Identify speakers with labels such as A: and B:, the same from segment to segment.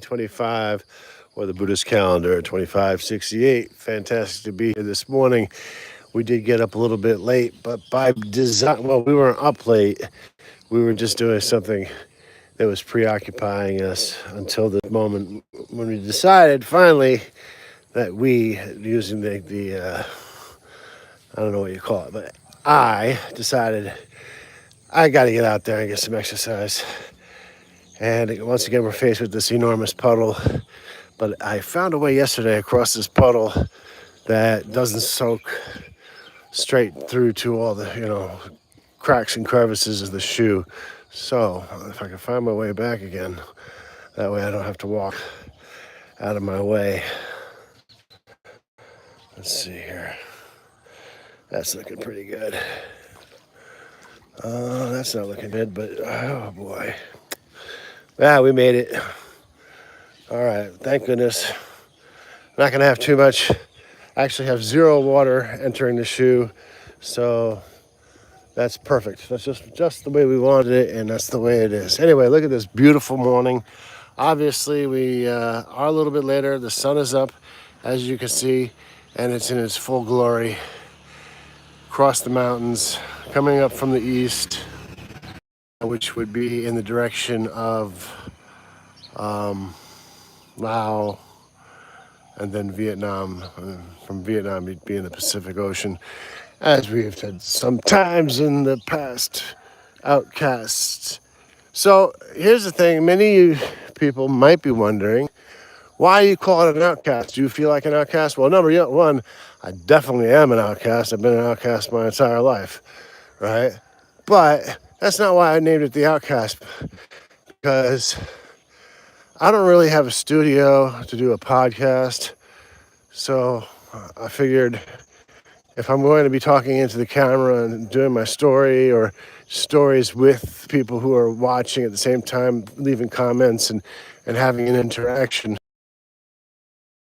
A: 2025, or the Buddhist calendar 2568. Fantastic to be here this morning. We did get up a little bit late, but by design, well, we weren't up late. We were just doing something that was preoccupying us until the moment when we decided finally that we, using the I don't know what you call it, but I decided I got to get out there and get some exercise. And once again, we're faced with this enormous puddle. But I found a way yesterday across this puddle that doesn't soak straight through to all the, cracks and crevices of the shoe. So if I can find my way back again, that way I don't have to walk out of my way. Let's see here. That's looking pretty good. That's not looking good, but oh boy. Yeah, we made it. All right, thank goodness. Not gonna have too much. I actually have zero water entering the shoe, so that's perfect. That's just the way we wanted it, and that's the way it is. Anyway, look at this beautiful morning. Obviously, we are a little bit later. The sun is up, as you can see, and it's in its full glory. Across the mountains, coming up from the east, which would be in the direction of Laos, and then Vietnam. From Vietnam, you'd be in the Pacific Ocean, as we've said sometimes in the past. Outcasts. So here's the thing: many of you people might be wondering, why you call it an outcast? Do you feel like an outcast? Well, number one, I definitely am an outcast. I've been an outcast my entire life, right? But that's not why I named it the Outcast, because I don't really have a studio to do a podcast. So I figured if I'm going to be talking into the camera and doing my story or stories with people who are watching at the same time, leaving comments and having an interaction,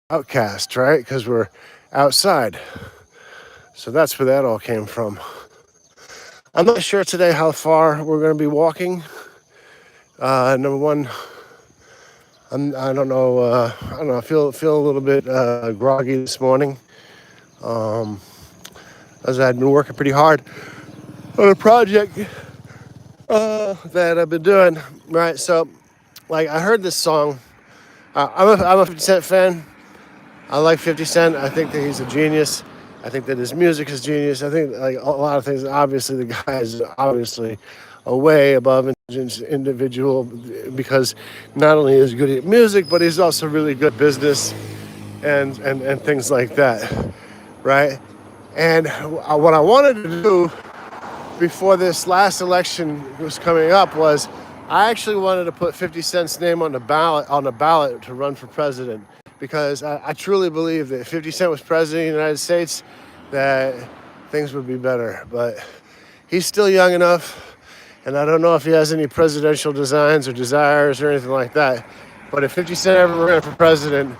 A: Outcast, right? Because we're outside. So that's where that all came from. I'm not sure today how far we're going to be walking. Number one, I don't know. I feel a little bit groggy this morning. As I'd been working pretty hard on a project that I've been doing. Right. So, like, I heard this song. I'm a 50 Cent fan. I like 50 Cent. I think that he's a genius. I think that his music is genius. I think like a lot of things. Obviously, the guy is obviously a way above individual, because not only is he good at music, but he's also really good at business and things like that, right? And what I wanted to do before this last election was coming up was I actually wanted to put 50 Cent's name on the ballot to run for president, because I truly believe that if 50 Cent was president of the United States, that things would be better. But he's still young enough, and I don't know if he has any presidential designs or desires or anything like that. But if 50 Cent ever ran for president,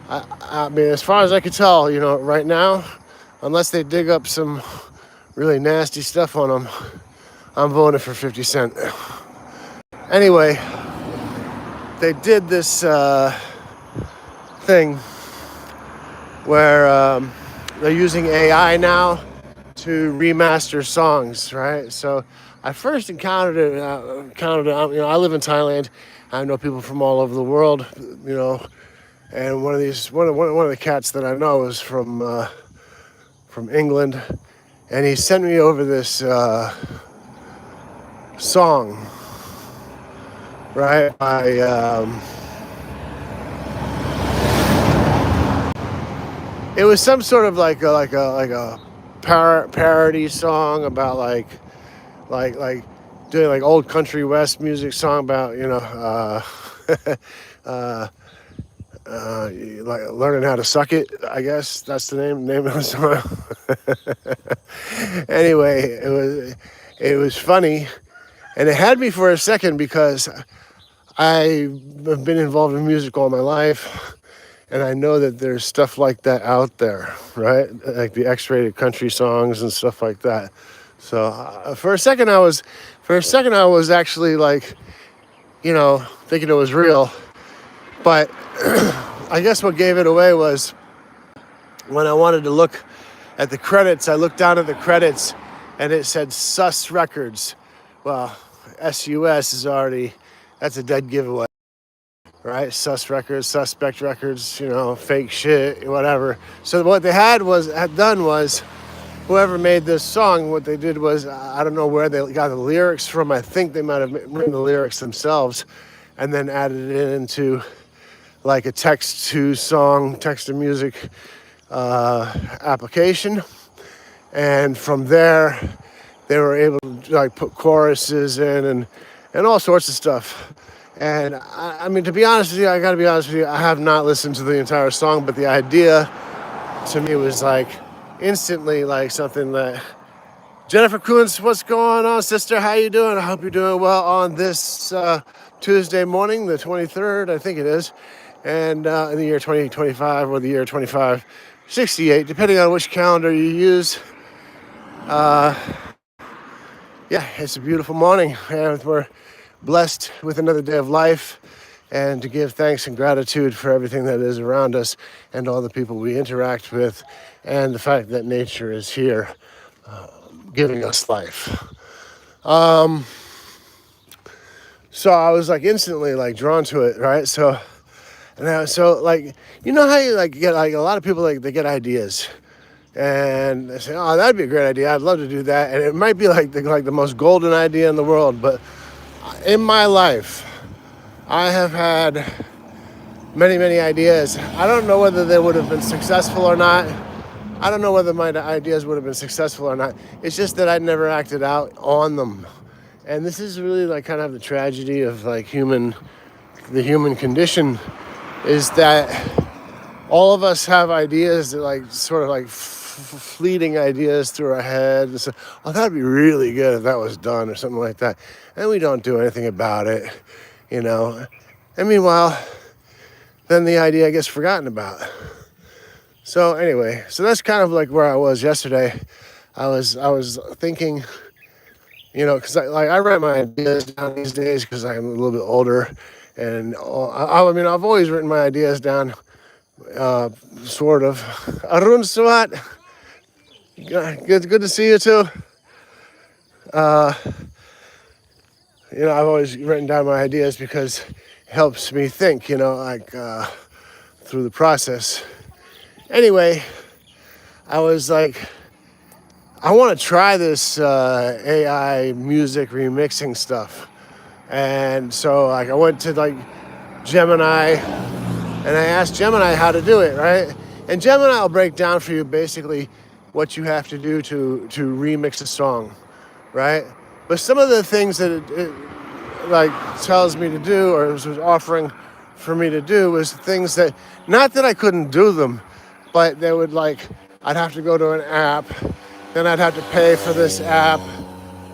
A: I mean, as far as I could tell, right now, unless they dig up some really nasty stuff on him, I'm voting for 50 Cent. Anyway, they did this thing where they're using AI now to remaster songs, right? So I first encountered it. I live in Thailand. I know people from all over the world, and one of the cats that I know is from England, and he sent me over this song, right, by it was some sort of like a parody song about like doing like old country west music song about like learning how to suck it. I guess that's the name of the song. Anyway, it was funny, and it had me for a second, because I've been involved in music all my life, and I know that there's stuff like that out there, right? Like the X-rated country songs and stuff like that. So for a second I was actually like, thinking it was real. But I guess what gave it away was when I wanted to look at the credits, I looked down at the credits and it said Sus Records. Well, SUS is already, that's a dead giveaway, right? Sus Records, Suspect Records, fake shit, whatever. So what they had done was, whoever made this song, what they did was, I don't know where they got the lyrics from. I think they might have written the lyrics themselves and then added it into like a text-to-music application. And from there, they were able to like put choruses in and all sorts of stuff. And I mean, to be honest with you, I gotta be honest with you, I have not listened to the entire song, but the idea to me was like instantly like something that, Jennifer Kuntz, what's going on, sister? How you doing? I hope you're doing well on this Tuesday morning, the 23rd, I think it is, and in the year 2025 or the year 2568, depending on which calendar you use. Yeah, it's a beautiful morning, and we're blessed with another day of life, and to give thanks and gratitude for everything that is around us and all the people we interact with, and the fact that nature is here giving us life. So I was like instantly like drawn to it, right? So like, you know how you like get like a lot of people like they get ideas and they say, oh, that'd be a great idea, I'd love to do that, and it might be like the most golden idea in the world, but in my life I have had many ideas. I don't know whether they would have been successful or not. I don't know whether my ideas would have been successful or not. It's just that I never acted out on them. And this is really like kind of the tragedy of like the human condition, is that all of us have ideas that like sort of like fleeting ideas through our head. And so, oh, that'd be really good if that was done or something like that. And we don't do anything about it, And meanwhile, then the idea gets forgotten about. So anyway, so that's kind of like where I was yesterday. I was thinking, because I write my ideas down these days because I'm a little bit older, and I mean I've always written my ideas down, sort of. Arun Swat, good to see you too. I've always written down my ideas because it helps me think, through the process. Anyway, I was like, I want to try this AI music remixing stuff. And so like I went to like Gemini and I asked Gemini how to do it, right? And Gemini will break down for you basically what you have to do to remix a song, right? But some of the things that it like tells me to do, or was offering for me to do, was things that, not that I couldn't do them, but they would like, I'd have to go to an app, then I'd have to pay for this app,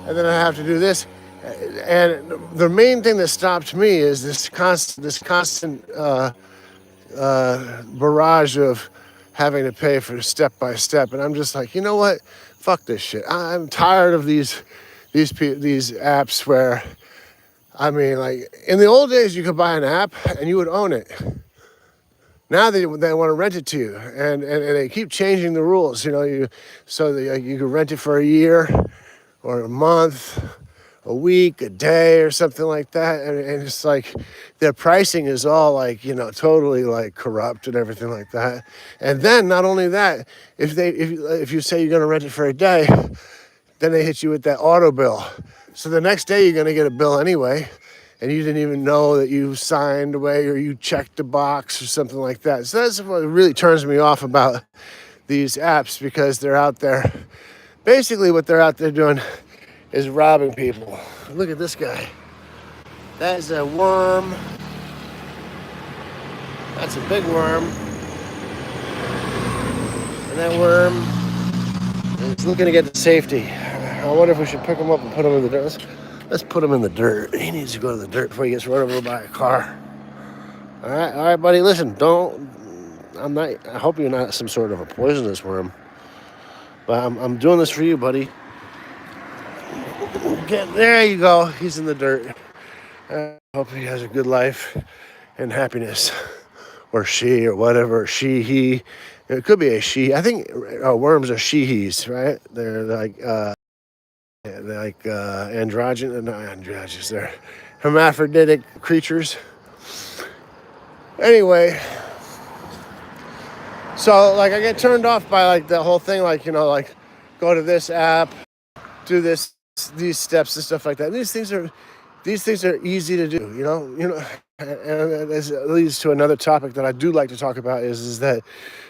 A: and then I'd have to do this. And the main thing that stopped me is this constant barrage of having to pay for step by step. And I'm just like, you know what? Fuck this shit. I'm tired of these apps where, I mean, like in the old days, you could buy an app and you would own it. Now they want to rent it to you, and they keep changing the rules. You can rent it for a year, or a month, a week, a day, or something like that. And it's like their pricing is all like totally like corrupt and everything like that. And then not only that, if you say you're going to rent it for a day, then they hit you with that auto bill. So the next day you're going to get a bill anyway. And you didn't even know that you signed away or you checked a box or something like that. So that's what really turns me off about these apps, because they're out there. Basically what they're out there doing is robbing people. Look at this guy. That is a worm. That's a big worm. And that worm is looking to get to safety. I wonder if we should pick him up and put him in the dirt. Let's put him in the dirt. He needs to go to the dirt before he gets run over by a car. All right, buddy. Listen, I hope you're not some sort of a poisonous worm. But I'm doing this for you, buddy. There you go. He's in the dirt. I hope he has a good life. and happiness, or she, or whatever, she, he. It could be a she. I think worms are she-he's, right? They're like androgynous, not androgynous. They're hermaphroditic creatures. Anyway, so like I get turned off by like the whole thing, like, like go to this app, do these steps and stuff like that. And these things are easy to do, and this leads to another topic that I do like to talk about is that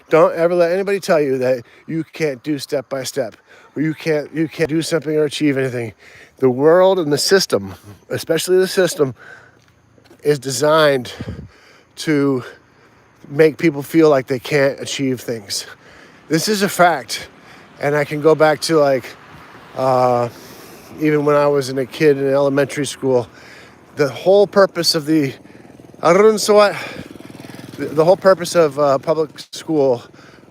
A: don't ever let anybody tell you that you can't do step by step, or you can't do something or achieve anything. The world and the system, especially the system, is designed to make people feel like they can't achieve things. This is a fact. And I can go back to even when I was a kid in elementary school, the whole purpose of the whole purpose of public school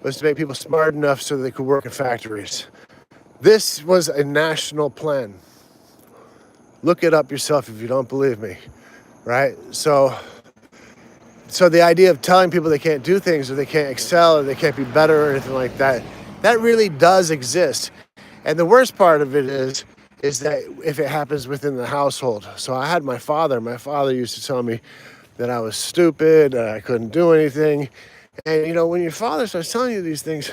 A: was to make people smart enough so that they could work in factories. This was a national plan. Look it up yourself if you don't believe me, right? So the idea of telling people they can't do things or they can't excel or they can't be better or anything like that, that really does exist. And the worst part of it is that if it happens within the household. So I had my father. My father used to tell me that I was stupid, that I couldn't do anything. And, when your father starts telling you these things,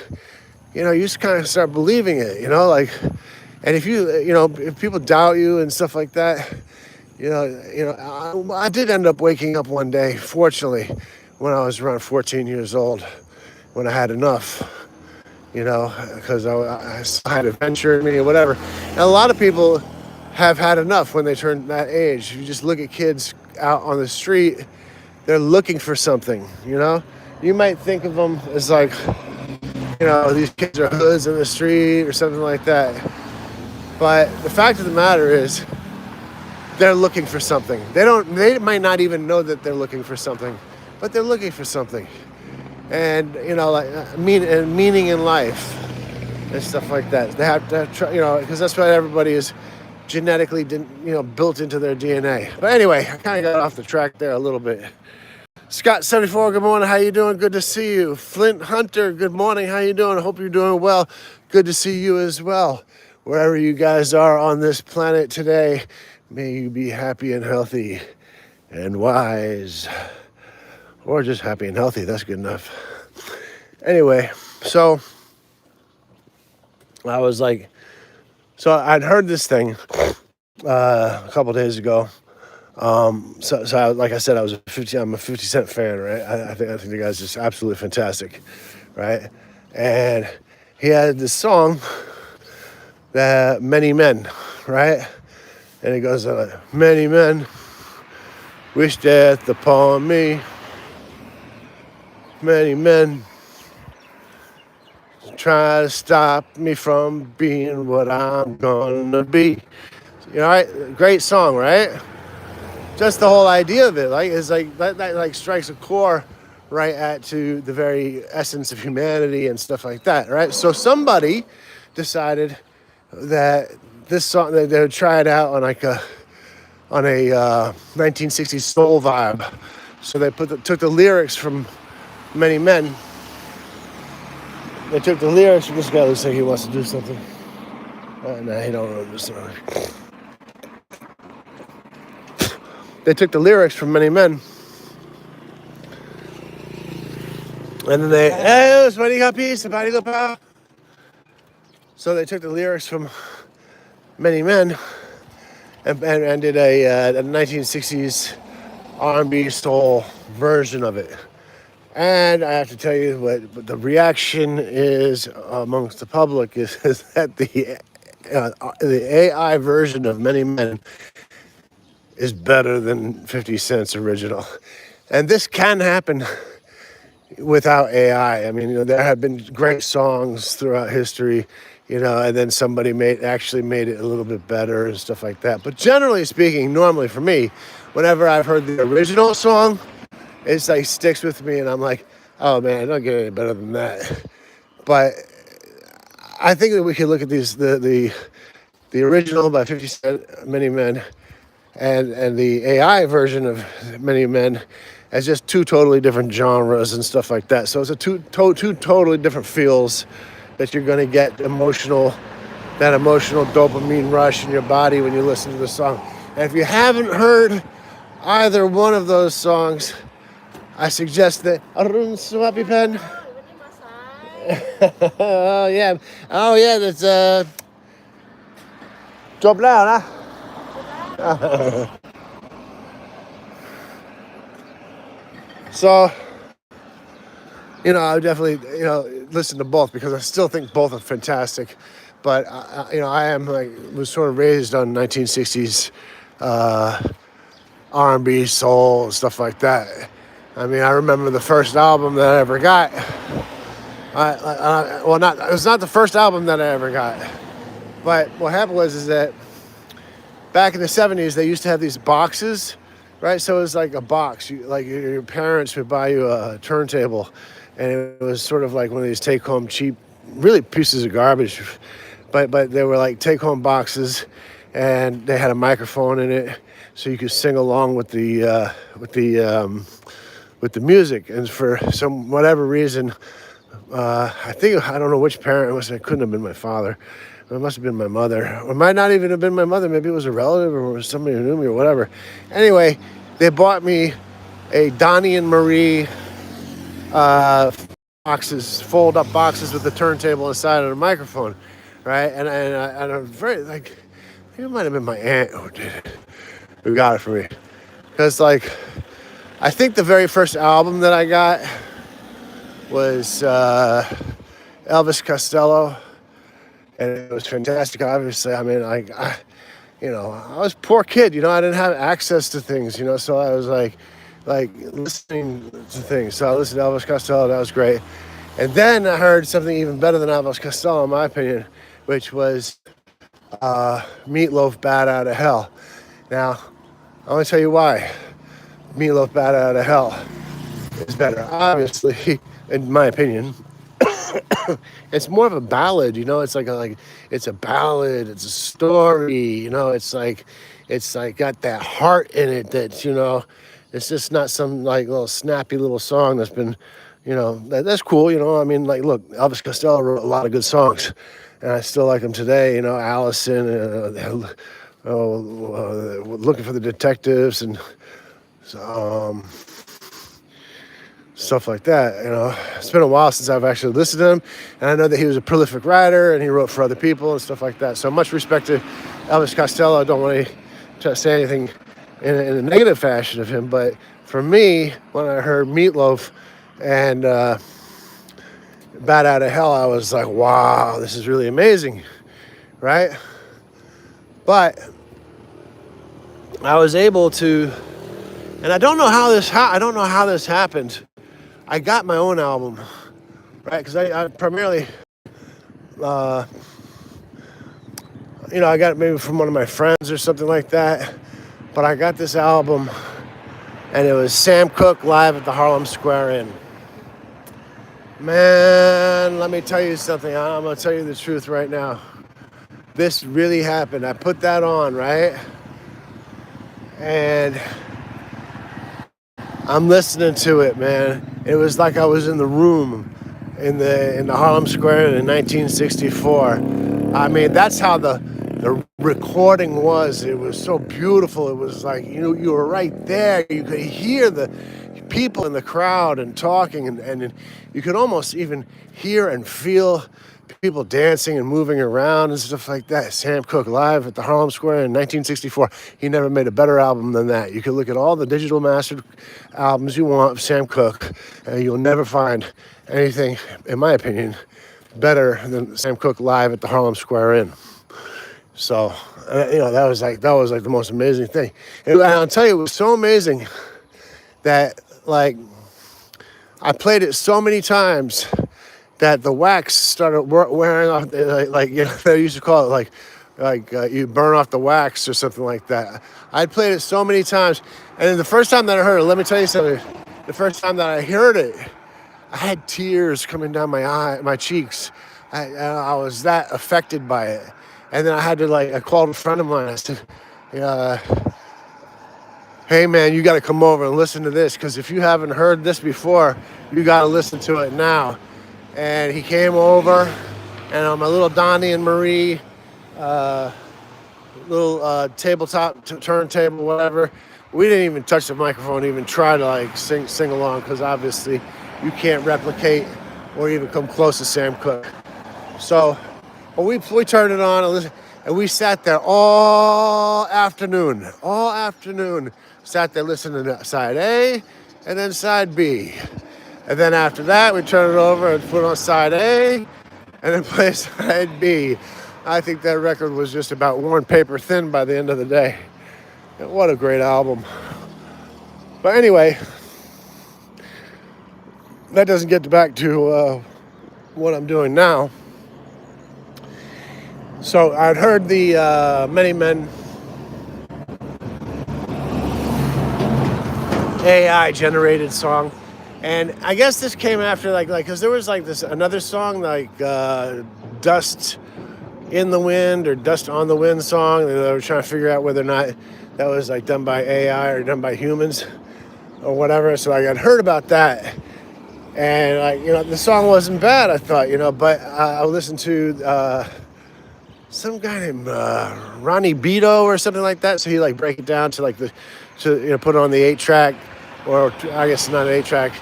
A: you just kind of start believing it, and if if people doubt you and stuff like that, I did end up waking up one day, fortunately, when I was around 14 years old, when I had enough, because I had adventure in me or whatever. And a lot of people have had enough when they turn that age. If you just look at kids out on the street, they're looking for something, You might think of them as like, these kids are hoods in the street or something like that. But the fact of the matter is, they're looking for something. They might not even know that they're looking for something, but they're looking for something. And, meaning in life and stuff like that. They have to try, because that's what everybody is genetically, built into their DNA. But anyway, I kind of got off the track there a little bit. Scott74, good morning. How you doing? Good to see you. Flint Hunter, good morning. How you doing? I hope you're doing well. Good to see you as well. Wherever you guys are on this planet today, may you be happy and healthy and wise. Or just happy and healthy. That's good enough. Anyway, so I was like, I'd heard this thing a couple days ago. Like I said, I'm a 50 Cent fan, right? I think the guy's just absolutely fantastic, right? And he had this song that Many Men, right? And it goes, many men wish death upon me. Many men try to stop me from being what I'm gonna be. Right? Great song, right? Just the whole idea of it, is that strikes a core right to the very essence of humanity and stuff like that, right? So somebody decided that this song, they would try it out on a 1960s soul vibe. So they took the lyrics from Many Men. They took the lyrics from this guy. Looks like he wants to do something. No, he don't want to do something. They took the lyrics from Many Men. And then they, somebody got peace, somebody got power. So they took the lyrics from Many Men and did a 1960s R&B soul version of it. And I have to tell you what the reaction is amongst the public is that the AI version of Many Men is better than 50 Cent's original. And this can happen without AI. I mean, there have been great songs throughout history, and then somebody actually made it a little bit better and stuff like that. But generally speaking, normally for me, whenever I've heard the original song, it's like sticks with me and I'm like, oh man, I don't get any better than that. But I think that we could look at the original by 50 Cent, Many Men, and the AI version of Many Men, as just two totally different genres and stuff like that. So it's a two totally different feels that you're going to get that emotional dopamine rush in your body when you listen to the song. And if you haven't heard either one of those songs, I suggest that Arun Swapi Pen. Oh yeah, that's joblah lah. So, I would definitely, listen to both because I still think both are fantastic. But, I was sort of raised on 1960s R&B, soul, stuff like that. I mean, I remember the first album that I ever got. It was not the first album that I ever got. But what happened is that back in the 70s, they used to have these boxes, right? So it was like a box. Your parents would buy you a turntable, and it was sort of like one of these take-home cheap, really pieces of garbage, but they were like take-home boxes, and they had a microphone in it, so you could sing along with the music. And for some whatever reason, I don't know which parent it was. It couldn't have been my father. It must have been my mother. Or it might not even have been my mother. Maybe it was a relative or somebody who knew me or whatever. Anyway, they bought me a Donnie and Marie boxes, fold-up boxes with the turntable inside and a microphone, right? And I'm very, I think it might have been my aunt who got it for me. Because, I think the very first album that I got was Elvis Costello. And it was fantastic, obviously. I mean, I was a poor kid, I didn't have access to things, so I was like listening to things. So I listened to Elvis Costello, that was great. And then I heard something even better than Elvis Costello, in my opinion, which was Meatloaf, Bat Out of Hell. Now, I want to tell you why Meatloaf, Bat Out of Hell is better. Obviously, in my opinion, it's more of a ballad, it's it's a ballad, it's a story, it's got that heart in it that, it's just not some little snappy little song that's been, that's cool, I mean, look, Elvis Costello wrote a lot of good songs and I still like them today, Allison, Looking for the Detectives and stuff like that, It's been a while since I've actually listened to him, and I know that he was a prolific writer, and he wrote for other people and stuff like that. So much respect to Elvis Costello. I don't want to say anything in a negative fashion of him, but for me, when I heard Meatloaf and Bat Out of Hell, I was like, wow, this is really amazing, right? But I was able to, and I don't know how this happened. I got my own album, right? Because I primarily, I got it maybe from one of my friends or something like that. But I got this album, and it was Sam Cooke live at the Harlem Square Inn. Man, let me tell you something. I'm going to tell you the truth right now. This really happened. I put that on, right? And I'm listening to it, man. It was like I was in the room in the Harlem Square in 1964. I mean, that's how the recording was. It was so beautiful. It was like you were right there. You could hear the people in the crowd and talking, and you could almost even hear and feel people dancing and moving around and stuff like that. Sam Cooke live at the Harlem Square in 1964. He never made a better album than that. You can look at all the digital mastered albums you want of Sam Cooke, and you'll never find anything, in my opinion, better than Sam Cooke live at the Harlem Square Inn. So, that was like the most amazing thing. And I'll tell you, it was so amazing that I played it so many times that the wax started wearing off, they used to call it you burn off the wax or something like that. I'd played it so many times, and then the first time that I heard it, let me tell you something. The first time that I heard it, I had tears coming down my cheeks. I was that affected by it, and then I had to I called a friend of mine. I said, hey man, you got to come over and listen to this, because if you haven't heard this before, you got to listen to it now. And he came over, and on my little Donnie and Marie little tabletop turntable, whatever, we didn't even touch the microphone, even try to like sing along, because obviously you can't replicate or even come close to Sam Cooke. So we turned it on and listened, and we sat there all afternoon, sat there listening to side A and then side B. And then after that, we turned it over and put on side A and then play side B. I think that record was just about worn paper thin by the end of the day. And what a great album. But anyway, that doesn't get back to what I'm doing now. So I'd heard the Many Men AI generated song, and I guess this came after like because there was like this another song like Dust in the Wind or Dust on the Wind song, and they were trying to figure out whether or not that was like done by AI or done by humans or whatever. So I had heard about that, and like the song wasn't bad, I thought, but I listened to some guy named Ronnie Beto or something like that. So he like break it down to like put it on the 8-track, or I guess not an 8-track.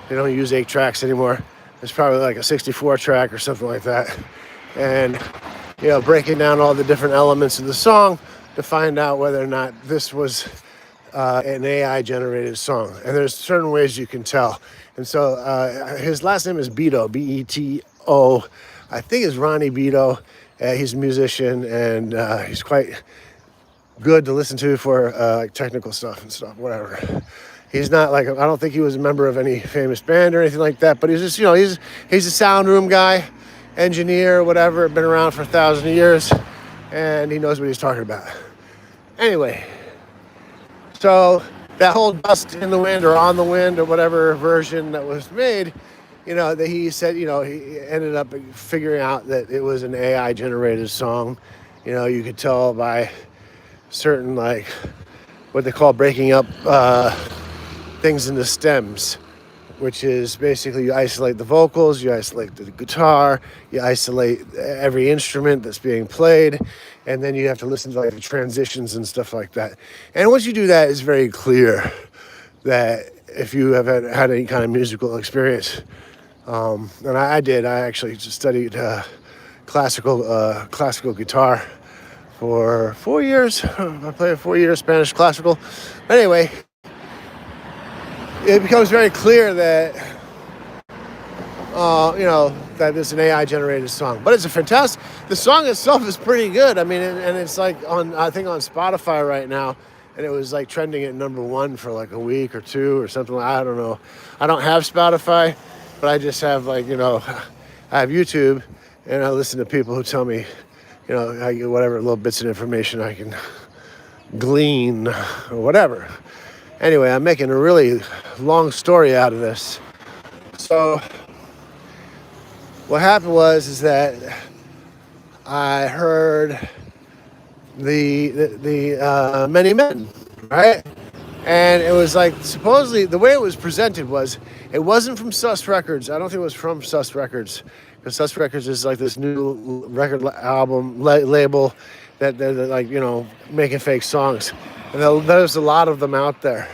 A: They don't use 8 tracks anymore. It's probably like a 64-track or something like that. And breaking down all the different elements of the song to find out whether or not this was an AI generated song. And there's certain ways you can tell. And so his last name is Beto, B-E-T-O. I think it's Ronnie Beto. He's a musician, and he's quite good to listen to for like technical stuff and stuff, whatever. He's not like, I don't think he was a member of any famous band or anything like that, but he's just, he's a sound room guy, engineer, whatever, been around for 1,000 years, and he knows what he's talking about. Anyway, so that whole Dust in the Wind or On the Wind or whatever version that was made, that he said, he ended up figuring out that it was an AI generated song. You could tell by certain, like, what they call breaking up things into stems, which is basically you isolate the vocals, you isolate the guitar, you isolate every instrument that's being played, and then you have to listen to like the transitions and stuff like that. And once you do that, it's very clear that if you have had any kind of musical experience, and I did. I actually just studied classical guitar for 4 years. I played 4 years Spanish classical. Anyway, it becomes very clear that that it's an AI generated song. But it's a fantastic. The song itself is pretty good. I mean, and it's like I think on Spotify right now. And it was like trending at #1 for like a week or two or something. I don't know. I don't have Spotify, but I just have I have YouTube, and I listen to people who tell me, I get whatever little bits of information I can glean or whatever. Anyway, I'm making a really long story out of this. So what happened is that I heard the Many Men, right? And it was like, supposedly, the way it was presented was, it wasn't from Sus Records. I don't think it was from Sus Records, because Sus Records is like this new record album label that they're like, making fake songs. And there's a lot of them out there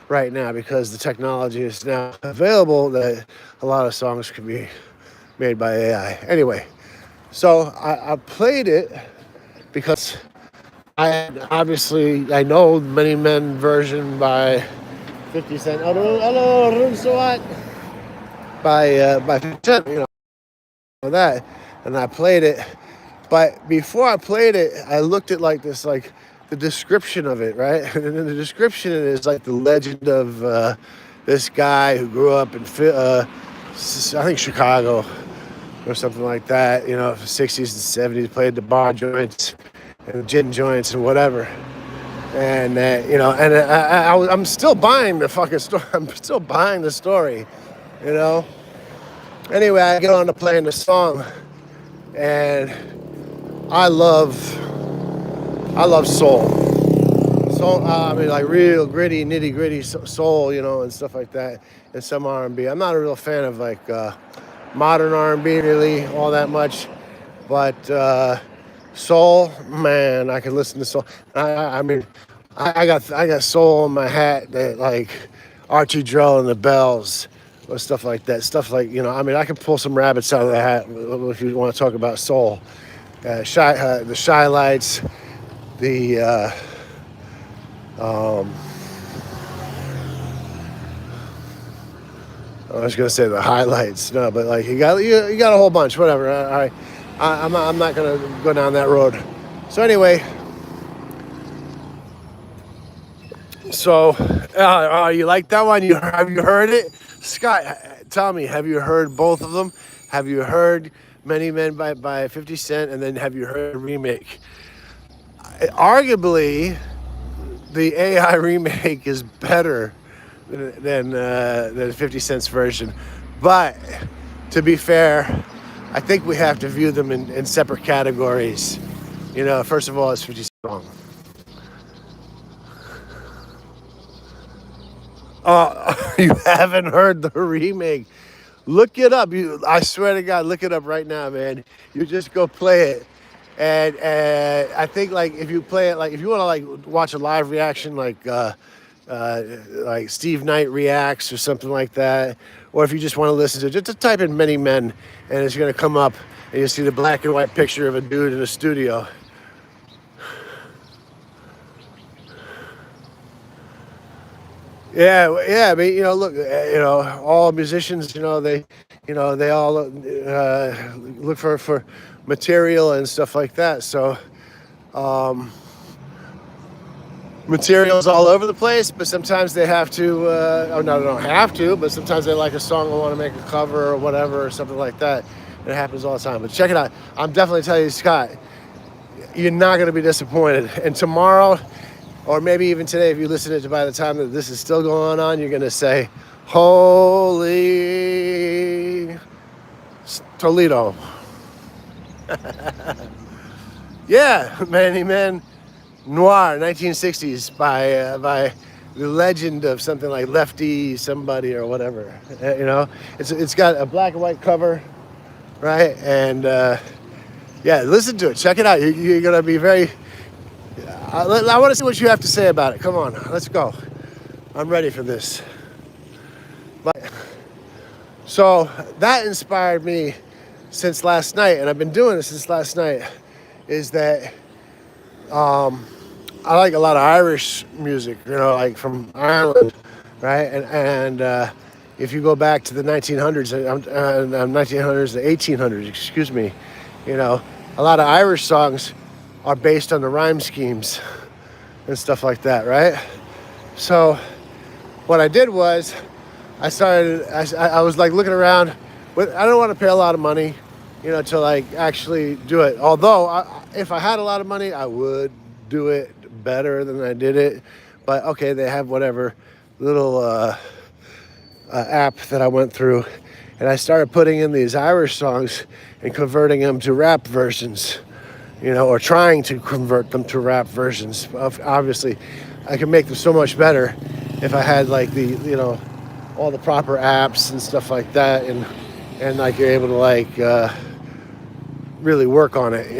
A: right now, because the technology is now available that a lot of songs can be made by AI. Anyway, so I played it because I know Many Men version by 50 Cent. Hello, Rumsawat. By 50 Cent, that, and I played it. But before I played it, I looked at like this, like the description of it, right? And in the description, it is like the legend of this guy who grew up in I think Chicago or something like that. 60s and 70s, played the bar joints and gin joints and whatever, and I'm still buying the fucking story. I'm still buying the story, Anyway, I get on to playing the song, and I love soul. soul. I mean, like real gritty, nitty gritty soul, and stuff like that, and some R&B. I'm not a real fan of like modern R&B really all that much, but soul, man, I can listen to soul. I mean, I got soul on my hat that like Archie Drell and the Bells or stuff like that. Stuff like I mean, I can pull some rabbits out of the hat if you want to talk about soul. The Shy Lights, the I was gonna say the highlights, no, but like you got a whole bunch, whatever. I'm not gonna go down that road. So anyway, so you like that one? Have you heard it, Scott? Tell me, have you heard both of them? Have you heard Many Men by 50 Cent, and then have you heard the remake? Arguably, the AI remake is better than 50 Cent's version, but to be fair, I think we have to view them in separate categories. First of all, it's 50 Cent song. You haven't heard the remake? Look it up. I swear to God, look it up right now, man. You just go play it. And I think like if you play it, like if you want to like watch a live reaction, like Steve Knight reacts or something like that, or if you just want to listen to it, just type in Many Men, and it's gonna come up, and you see the black and white picture of a dude in a studio. Yeah. I mean, look, all musicians, they all look for material and stuff like that. So, materials all over the place, but sometimes they have to. Oh no, they don't have to, but sometimes they like a song and want to make a cover or whatever or something like that. It happens all the time. But check it out. I'm definitely telling you, Scott, you're not going to be disappointed. And tomorrow, or maybe even today, if you listen to it by the time that this is still going on, you're going to say, holy Toledo. Yeah, Many Men Noir, 1960s by the legend of something like Lefty somebody or whatever. It's got a black and white cover, right? And yeah, listen to it. Check it out. You're going to be very... I want to see what you have to say about it. Come on, let's go. I'm ready for this. But so that inspired me since last night, and I've been doing this since last night, is that I like a lot of Irish music, like from Ireland, right? And if you go back to the 1900s, 1900s, the 1800s, excuse me, a lot of Irish songs are based on the rhyme schemes and stuff like that, right? So what I did was I was like looking around. I don't want to pay a lot of money, to like actually do it. Although if I had a lot of money, I would do it better than I did it. But okay, they have whatever little app that I went through, and I started putting in these Irish songs and converting them to rap versions. Or trying to convert them to rap versions. Obviously, I can make them so much better if I had like all the proper apps and stuff like that, and like you're able to like really work on it,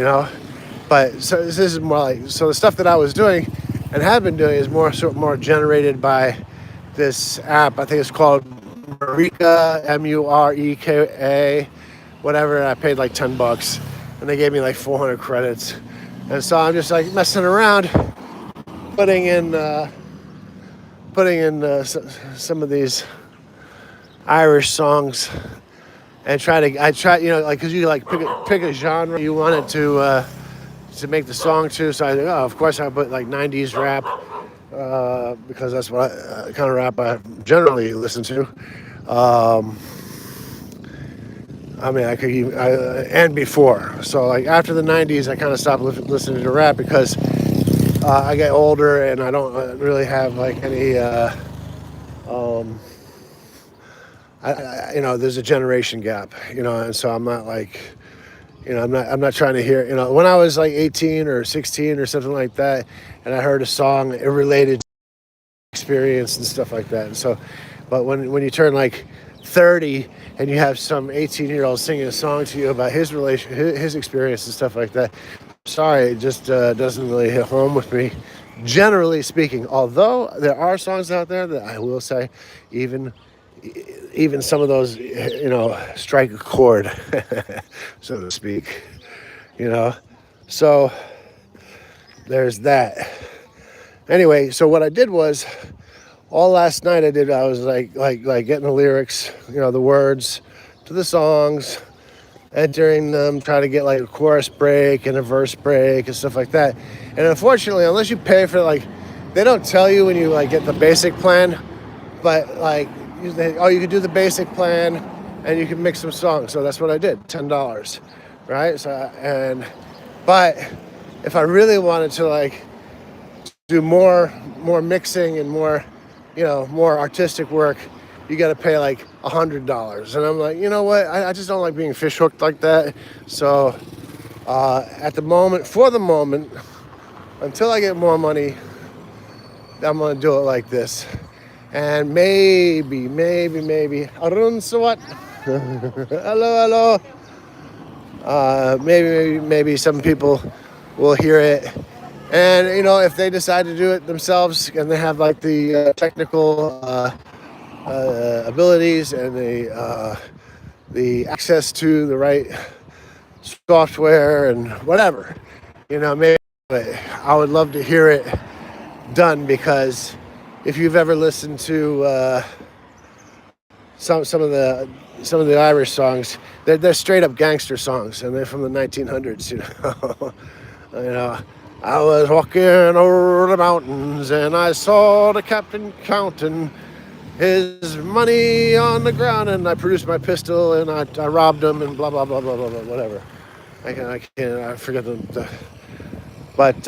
A: But so this is more like the stuff that I was doing and have been doing is more generated by this app. I think it's called Mureka, Mureka, whatever. And I paid like $10. And they gave me like 400 credits. And so I'm just like messing around, putting in some of these Irish songs, and I try, because you like pick a genre you wanted to make the song to. So of course I put like 90s rap, because that's what kind of rap I generally listen to. I mean, and before. So like after the 90s, I kind of stopped listening to rap because I get older and I don't really have like any, there's a generation gap, and so I'm not like, I'm not trying to hear, when I was like 18 or 16 or something like that, and I heard a song, it related to experience and stuff like that. And so, but when you turn like 30 and you have some 18-year-old singing a song to you about his experience and stuff like that, sorry, it just doesn't really hit home with me, generally speaking. Although there are songs out there that I will say, even some of those, strike a chord, so to speak. So there's that. Anyway, so what I did was, all last night I was like getting the lyrics, the words to the songs, entering them, trying to get like a chorus break and a verse break and stuff like that. And unfortunately, unless you pay for they don't tell you when you get the basic plan, but you can do the basic plan and you can mix some songs. So that's what I did, $10, right? But if I really wanted to do more mixing and more artistic work, you got to pay $100. And I'm like, you know what? I just don't like being fish hooked like that. So for the moment, until I get more money, I'm going to do it like this. And maybe, Arun Sawat. Hello. Maybe some people will hear it. And, if they decide to do it themselves and they have the technical abilities and the access to the right software and whatever, maybe. But I would love to hear it done, because if you've ever listened to some of the Irish songs, they're straight up gangster songs, and they're from the 1900s. I was walking over the mountains and I saw the captain counting his money on the ground, and I produced my pistol and I robbed him and blah blah blah blah blah, blah whatever. I forget the but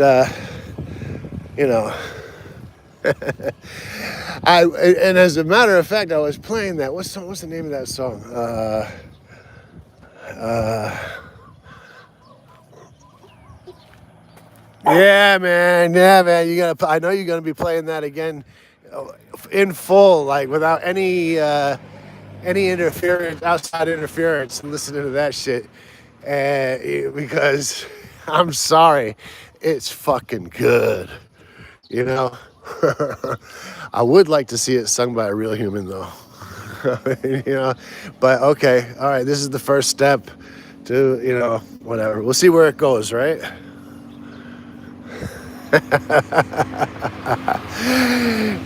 A: and as a matter of fact, I was playing that. What's the name of that song? Yeah, man. I know you're gonna be playing that again, in full, without any interference, outside interference, and listening to that shit. Because I'm sorry, it's fucking good. I would like to see it sung by a real human, though. But okay, all right. This is the first step to whatever. We'll see where it goes, right?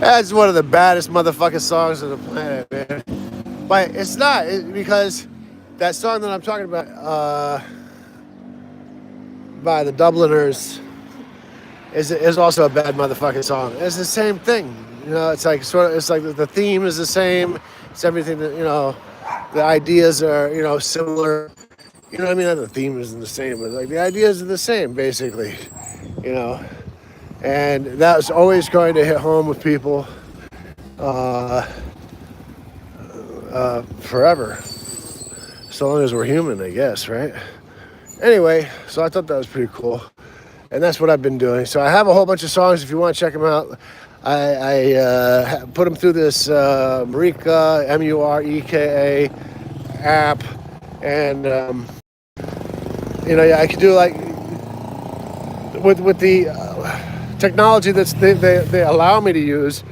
A: That's one of the baddest motherfucking songs on the planet, man. But it's not, because that song that I'm talking about by the Dubliners is also a bad motherfucking song. It's the same thing, It's like the theme is the same. It's everything that the ideas are similar. You know what I mean? Not the theme isn't the same, but the ideas are the same, basically. And that's always going to hit home with people forever, so long as we're human, I guess, right? Anyway, so I thought that was pretty cool, and that's what I've been doing. So I have a whole bunch of songs. If you want to check them out, I put them through this Mureka, Mureka app, and I could do with the technology they allow me to use.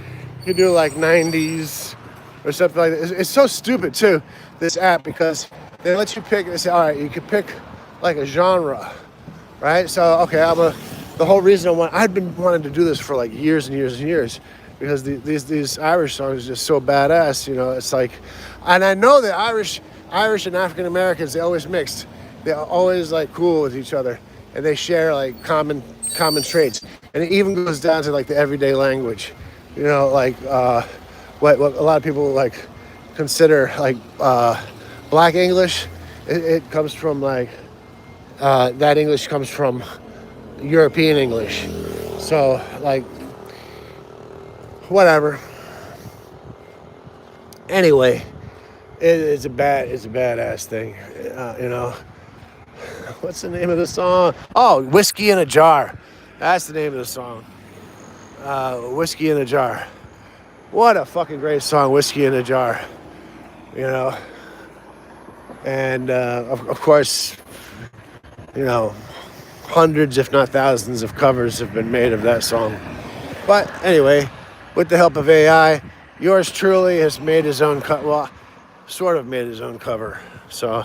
A: You do 90s or something like that. It's so stupid too, this app, because they let you pick. They say, all right, you can pick a genre, right? So okay, the whole reason I'd been wanting to do this for years and years and years, because these Irish songs are just so badass. It's and I know that Irish and African Americans, they always mixed. They're always cool with each other, and they share common traits. And it even goes down to the everyday language, what a lot of people consider Black English. It comes from that English comes from European English. So whatever. Anyway, it's a badass thing, What's the name of the song? Oh, Whiskey in a Jar. That's the name of the song. Whiskey in a Jar. What a fucking great song, Whiskey in a Jar. You know, and of course, you know, hundreds, if not thousands, of covers have been made of that song. But anyway, with the help of AI, yours truly has made his own cut. Well, sort of made his own cover. So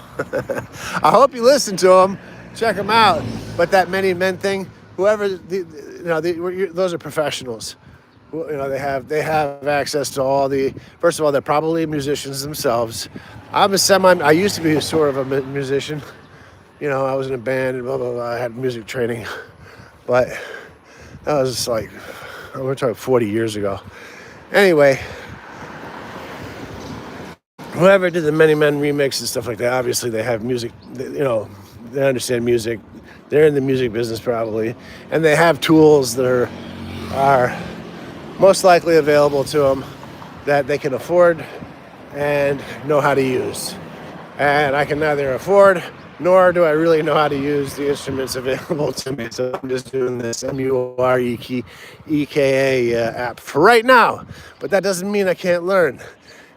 A: I hope you listen to him, check him out. But that Many Men thing, whoever, those are professionals. You know, they have access to all the. First of all, they're probably musicians themselves. I used to be sort of a musician. You know, I was in a band and blah blah blah. I had music training, but that was like, we're talking 40 years ago. Anyway, whoever did the Many Men remix and stuff like that, obviously they have music, you know, they understand music. They're in the music business probably. And they have tools that are most likely available to them that they can afford and know how to use. And I can neither afford nor do I really know how to use the instruments available to me. So I'm just doing this MUREKA app for right now. But that doesn't mean I can't learn.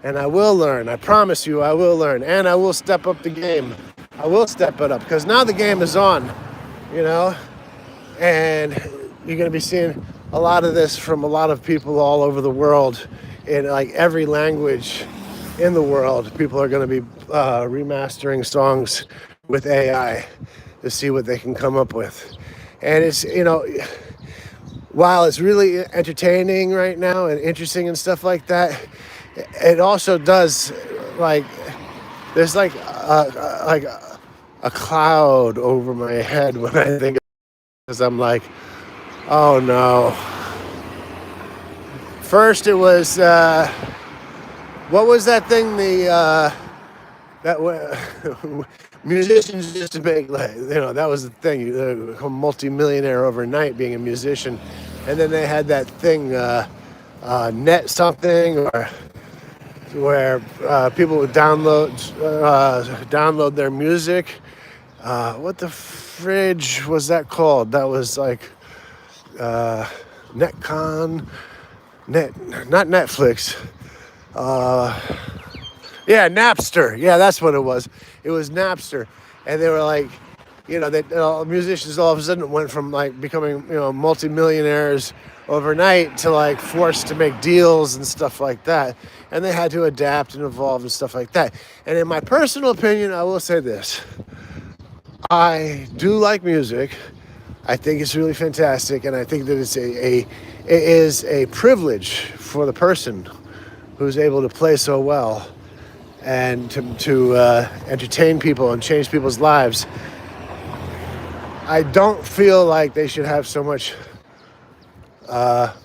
A: And I will learn. I promise you I will learn. And I will step up the game. I will step it up because now the game is on, you know. And you're going to be seeing a lot of this from a lot of people all over the world in like every language in the world. People are going to be remastering songs with AI to see what they can come up with. And it's, you know, while it's really entertaining right now and interesting and stuff like that, it also does, like, there's like a cloud over my head when I think of it, because I'm like, oh no. First it was, what was that thing, musicians used to make, like, you know, that was the thing, you become multi-millionaire overnight being a musician. And then they had that thing, net something, or where people would download their music. What the fridge was that called? That was like Netcon, not Netflix. Yeah, Napster. Yeah, that's what it was. It was Napster, and they were like, you know, musicians all of a sudden went from like becoming, you know, multimillionaires overnight to like forced to make deals and stuff like that, and they had to adapt and evolve and stuff like that. And in my personal opinion, I will say this: I do like music. I think it's really fantastic, and I think that it is a privilege for the person who's able to play so well and to entertain people and change people's lives. I don't feel like they should have so much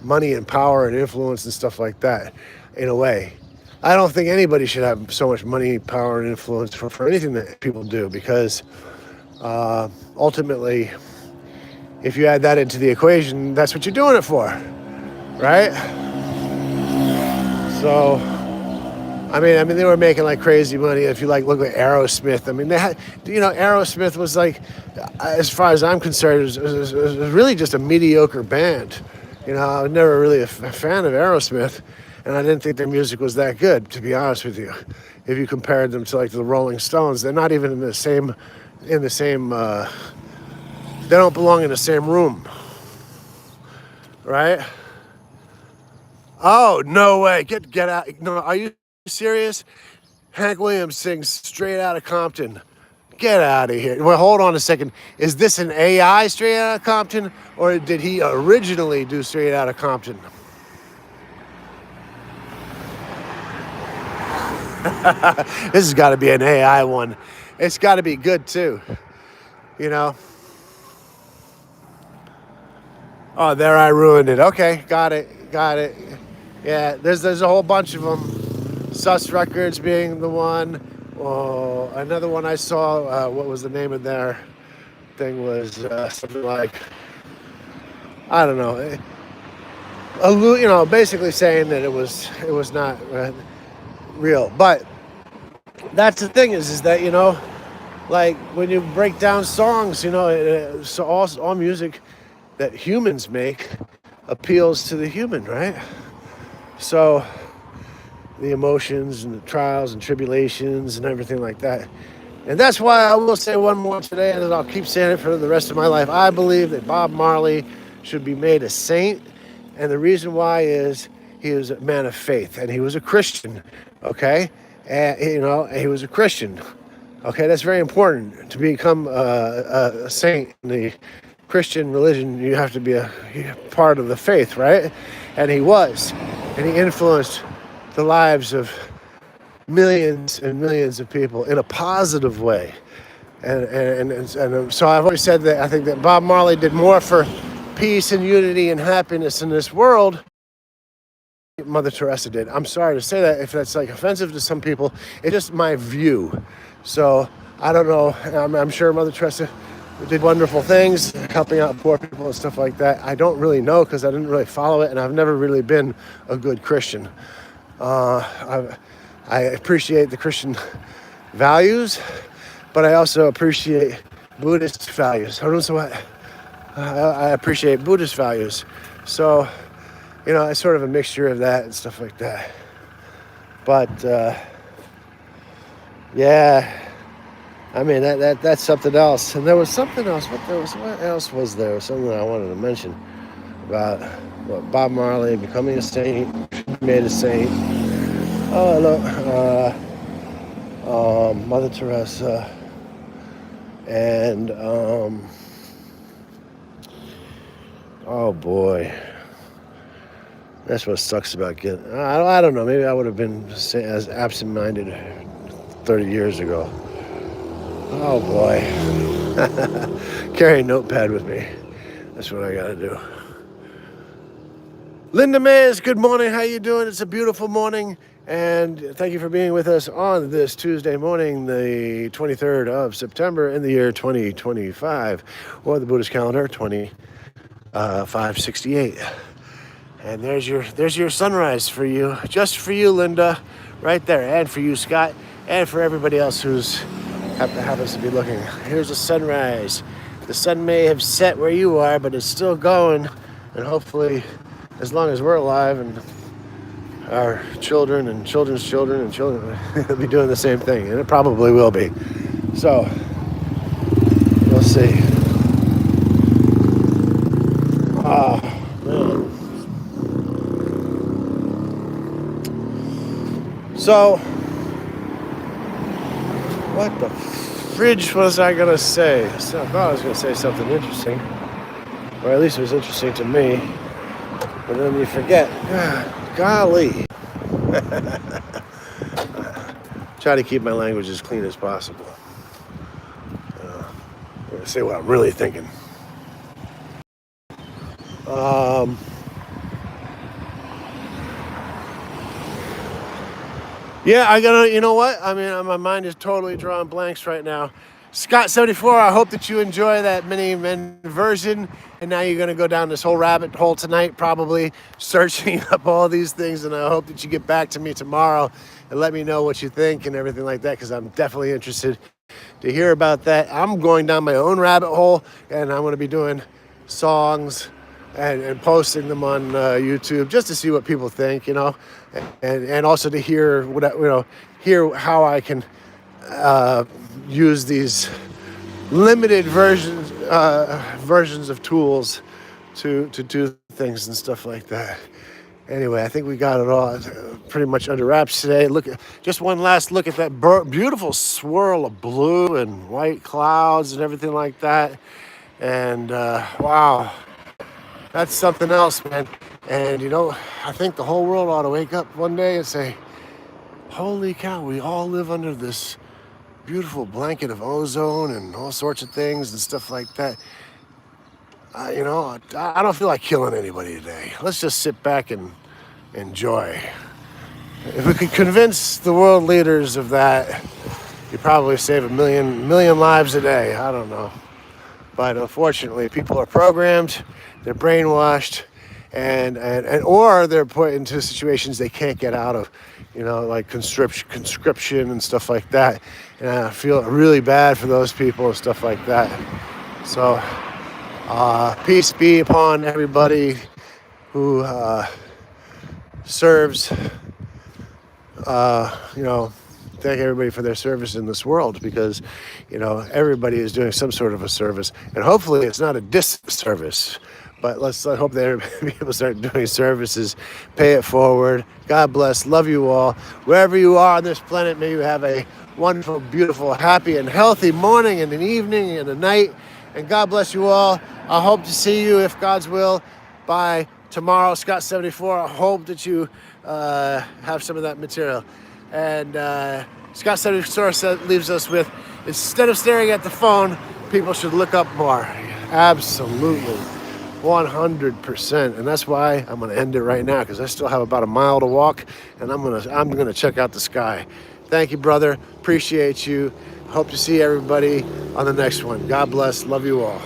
A: money and power and influence and stuff like that, in a way. I don't think anybody should have so much money, power, and influence for anything that people do, because ultimately, if you add that into the equation, that's what you're doing it for, right? So, I mean, they were making like crazy money. If you like, look at Aerosmith. I mean, they had, you know, Aerosmith was like, as far as I'm concerned, it was really just a mediocre band. You know, I was never really a fan of Aerosmith, and I didn't think their music was that good, to be honest with you. If you compared them to like the Rolling Stones, they're not even in the same. They don't belong in the same room, right? Oh, no way! Get out! No, are you serious? Hank Williams sings Straight Outta Compton. Get out of here. Well, hold on a second. Is this an AI Straight Outta Compton, or did he originally do Straight Outta Compton? This has got to be an AI one. It's got to be good too, you know. Oh, there, I ruined it. Okay, got it. Yeah, there's a whole bunch of them. Sus Records being the one. Oh, another one I saw. What was the name of their thing? Was something like, I don't know. You know, basically saying that it was not real. But that's the thing is that, you know, like when you break down songs, so all music that humans make appeals to the human, right? So the emotions and the trials and tribulations and everything like that. And that's why I will say one more today, and I'll keep saying it for the rest of my life. I believe that Bob Marley should be made a saint. And the reason why is he was a man of faith and he was a Christian, okay? And, he was a Christian. Okay, that's very important. To become a saint in the Christian religion, you have to be a part of the faith, right? And he was. And he influenced the lives of millions and millions of people in a positive way. And so I've always said that I think that Bob Marley did more for peace and unity and happiness in this world than Mother Teresa did. I'm sorry to say that if that's like offensive to some people. It's just my view. So I don't know. I'm sure Mother Teresa did wonderful things, helping out poor people and stuff like that. I don't really know because I didn't really follow it, and I've never really been a good Christian. I appreciate the Christian values, but I also appreciate Buddhist values. I appreciate Buddhist values. So, it's sort of a mixture of that and stuff like that. But, yeah, I mean, that's something else. And there was something else. What else was there? Something I wanted to mention about Bob Marley becoming a saint, made a saint. Oh, look, Mother Teresa, and, oh boy, that's what sucks about getting, I don't know, maybe I would have been as absent-minded 30 years ago. Oh boy, carry a notepad with me, that's what I gotta do. Linda Mays, good morning, how you doing? It's a beautiful morning. And thank you for being with us on this Tuesday morning, the 23rd of September in the year 2025, or the Buddhist calendar, 2568. And there's your sunrise for you, just for you, Linda, right there, and for you, Scott, and for everybody else who's happens to be looking. Here's a sunrise. The sun may have set where you are, but it's still going, and hopefully, as long as we're alive and our children and children's children and children will be doing the same thing, and it probably will be. So, we'll see. Oh, man. So, what the fridge was I going to say? So I thought I was going to say something interesting, or at least it was interesting to me, but then you forget. Golly. Try to keep my language as clean as possible. I'm going to say what I'm really thinking. Yeah, you know what? I mean, my mind is totally drawing blanks right now. Scott74, I hope that you enjoy that mini version. And now you're going to go down this whole rabbit hole tonight, probably searching up all these things. And I hope that you get back to me tomorrow and let me know what you think and everything like that, because I'm definitely interested to hear about that. I'm going down my own rabbit hole, and I'm going to be doing songs and posting them on YouTube just to see what people think, and also to hear hear how I can use these limited versions of tools to do things and stuff like that. Anyway, I think we got it all pretty much under wraps today. Just one last look at that beautiful swirl of blue and white clouds and everything like that. And wow, that's something else, man. And I think the whole world ought to wake up one day and say, holy cow, we all live under this beautiful blanket of ozone and all sorts of things and stuff like that. I don't feel like killing anybody today. Let's just sit back and enjoy. If we could convince the world leaders of that, you'd probably save a million lives a day. I don't know. But unfortunately, people are programmed, they're brainwashed, and or they're put into situations they can't get out of. like conscription and stuff like that. And I feel really bad for those people and stuff like that. So peace be upon everybody who serves. Thank everybody for their service in this world, because everybody is doing some sort of a service, and hopefully it's not a disservice. But let's hope that people start doing services, pay it forward. God bless, love you all. Wherever you are on this planet, may you have a wonderful, beautiful, happy, and healthy morning and an evening and a night. And God bless you all. I hope to see you, if God's will, by tomorrow. Scott74, I hope that you have some of that material. And Scott74 leaves us with, instead of staring at the phone, people should look up more. Absolutely. 100%. And that's why I'm going to end it right now, because I still have about a mile to walk, and I'm going to check out the sky. Thank you, brother. Appreciate you. Hope to see everybody on the next one. God bless. Love you all.